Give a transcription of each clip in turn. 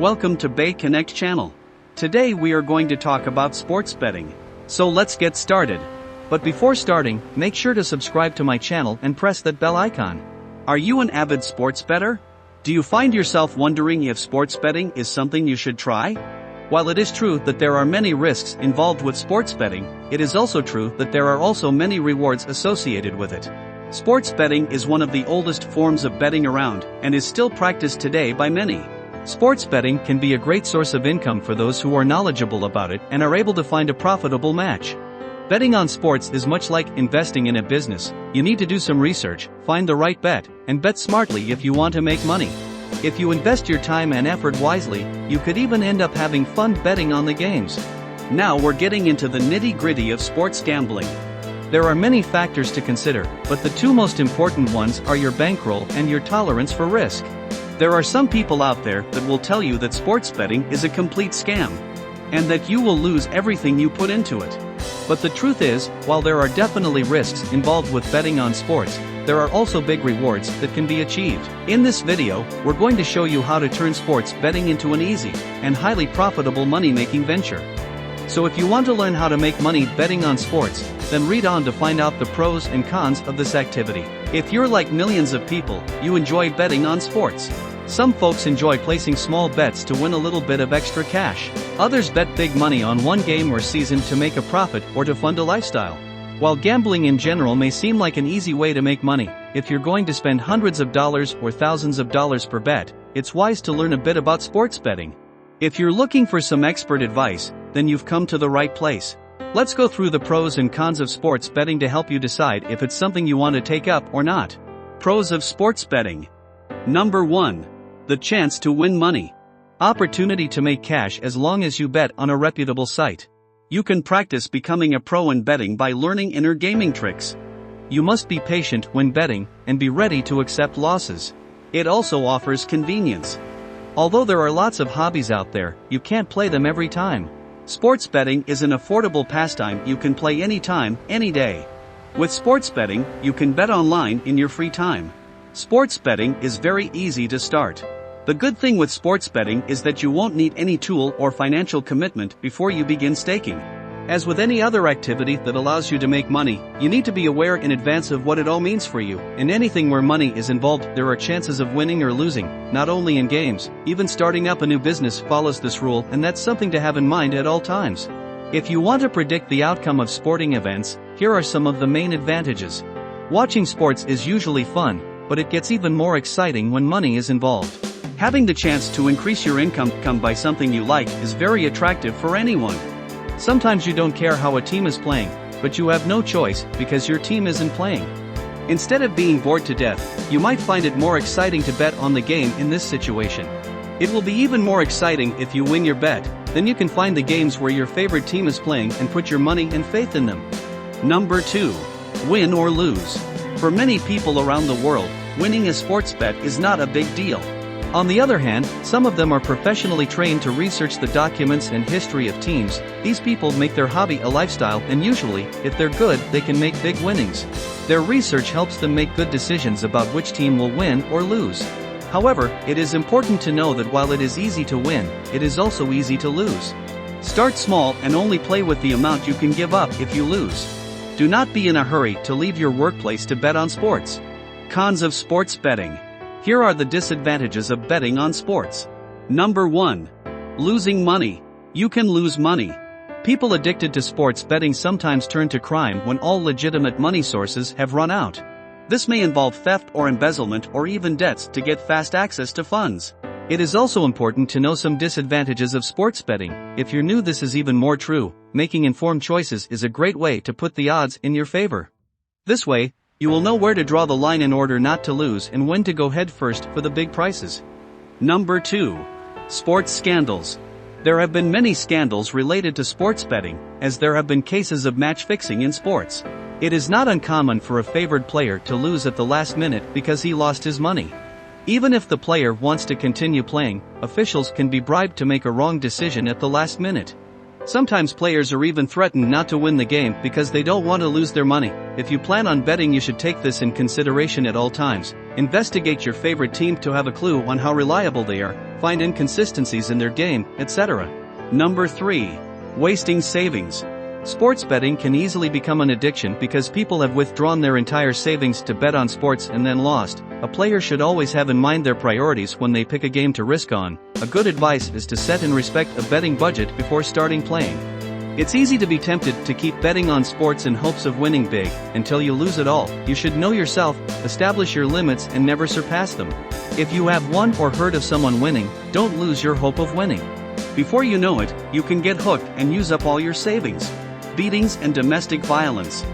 Welcome to Bay Connect channel. Today we are going to talk about sports betting. So let's get started. But before starting, make sure to subscribe to my channel and press that bell icon. Are you an avid sports bettor? Do you find yourself wondering if sports betting is something you should try? While it is true that there are many risks involved with sports betting, it is also true that there are also many rewards associated with it. Sports betting is one of the oldest forms of betting around, and is still practiced today by many. Sports betting can be a great source of income for those who are knowledgeable about it and are able to find a profitable match. Betting on sports is much like investing in a business. You need to do some research, find the right bet, and bet smartly if you want to make money. If you invest your time and effort wisely, you could even end up having fun betting on the games. Now we're getting into the nitty-gritty of sports gambling. There are many factors to consider, but the two most important ones are your bankroll and your tolerance for risk. There are some people out there that will tell you that sports betting is a complete scam, and that you will lose everything you put into it. But the truth is, while there are definitely risks involved with betting on sports, there are also big rewards that can be achieved. In this video, we're going to show you how to turn sports betting into an easy and highly profitable money-making venture. So if you want to learn how to make money betting on sports, then read on to find out the pros and cons of this activity. If you're like millions of people, you enjoy betting on sports. Some folks enjoy placing small bets to win a little bit of extra cash. Others bet big money on one game or season to make a profit or to fund a lifestyle. While gambling in general may seem like an easy way to make money, if you're going to spend hundreds of dollars or thousands of dollars per bet, it's wise to learn a bit about sports betting. If you're looking for some expert advice, then you've come to the right place. Let's go through the pros and cons of sports betting to help you decide if it's something you want to take up or not. Pros of sports betting. Number 1. The chance to win money. Opportunity to make cash as long as you bet on a reputable site. You can practice becoming a pro in betting by learning inner gaming tricks. You must be patient when betting and be ready to accept losses. It also offers convenience. Although there are lots of hobbies out there, you can't play them every time. Sports betting is an affordable pastime you can play anytime, any day. With sports betting, you can bet online in your free time. Sports betting is very easy to start. The good thing with sports betting is that you won't need any tool or financial commitment before you begin staking. As with any other activity that allows you to make money, you need to be aware in advance of what it all means for you. In anything where money is involved, there are chances of winning or losing, not only in games. Even starting up a new business follows this rule, and that's something to have in mind at all times. If you want to predict the outcome of sporting events, here are some of the main advantages. Watching sports is usually fun, but it gets even more exciting when money is involved. Having the chance to increase your income by something you like is very attractive for anyone. Sometimes you don't care how a team is playing, but you have no choice because your team isn't playing. Instead of being bored to death, you might find it more exciting to bet on the game in this situation. It will be even more exciting if you win your bet. Then you can find the games where your favorite team is playing and put your money and faith in them. Number 2. Win or lose. For many people around the world, winning a sports bet is not a big deal. On the other hand, some of them are professionally trained to research the documents and history of teams. These people make their hobby a lifestyle, and usually, if they're good, they can make big winnings. Their research helps them make good decisions about which team will win or lose. However, it is important to know that while it is easy to win, it is also easy to lose. Start small and only play with the amount you can give up if you lose. Do not be in a hurry to leave your workplace to bet on sports. Cons of sports betting. Here are the disadvantages of betting on sports. Number 1. Losing money. You can lose money. People addicted to sports betting sometimes turn to crime when all legitimate money sources have run out. This may involve theft or embezzlement or even debts to get fast access to funds. It is also important to know some disadvantages of sports betting. If you're new, this is even more true. Making informed choices is a great way to put the odds in your favor. This way, you will know where to draw the line in order not to lose and when to go head first for the big prices. Number 2. Sports scandals. There have been many scandals related to sports betting, as there have been cases of match fixing in sports. It is not uncommon for a favored player to lose at the last minute because he lost his money. Even if the player wants to continue playing, officials can be bribed to make a wrong decision at the last minute. Sometimes players are even threatened not to win the game because they don't want to lose their money. If you plan on betting, you should take this in consideration at all times. Investigate your favorite team to have a clue on how reliable they are, find inconsistencies in their game, etc. Number 3. Wasting savings. Sports betting can easily become an addiction because people have withdrawn their entire savings to bet on sports and then lost. A player should always have in mind their priorities when they pick a game to risk on. A good advice is to set and respect a betting budget before starting playing. It's easy to be tempted to keep betting on sports in hopes of winning big, until you lose it all. You should know yourself, establish your limits and never surpass them. If you have won or heard of someone winning, don't lose your hope of winning. Before you know it, you can get hooked and use up all your savings. Beatings and domestic violence.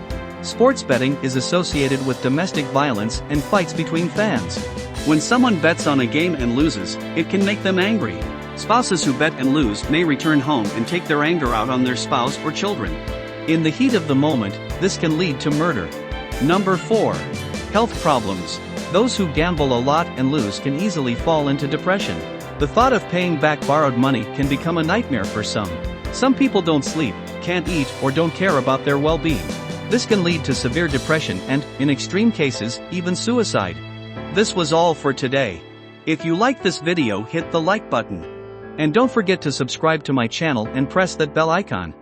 Sports betting is associated with domestic violence and fights between fans. When someone bets on a game and loses, it can make them angry. Spouses who bet and lose may return home and take their anger out on their spouse or children. In the heat of the moment, this can lead to murder. Number 4. Health problems. Those who gamble a lot and lose can easily fall into depression. The thought of paying back borrowed money can become a nightmare for some. Some people don't sleep, can't eat, or don't care about their well-being. This can lead to severe depression and, in extreme cases, even suicide. This was all for today. If you like this video, hit the like button. And don't forget to subscribe to my channel and press that bell icon.